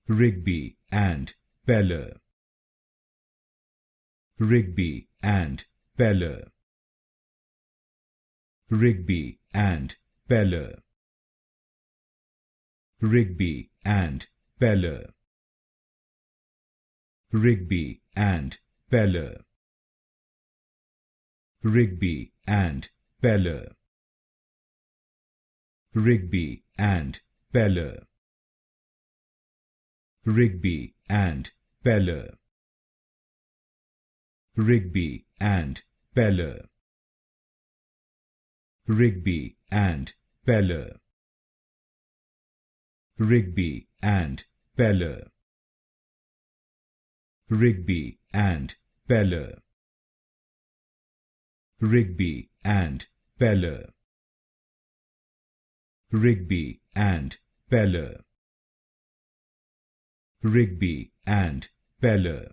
Rigby and Peller. Rigby and Peller. Rigby and Peller. Rigby and Peller. Rigby and Peller. Rigby and Peller. Rigby and Peller. Rigby and Peller. Rigby and Peller. Rigby and Peller. Rigby and Peller. Rigby and Peller. Rigby and Peller. Rigby and Peller. Rigby and Peller.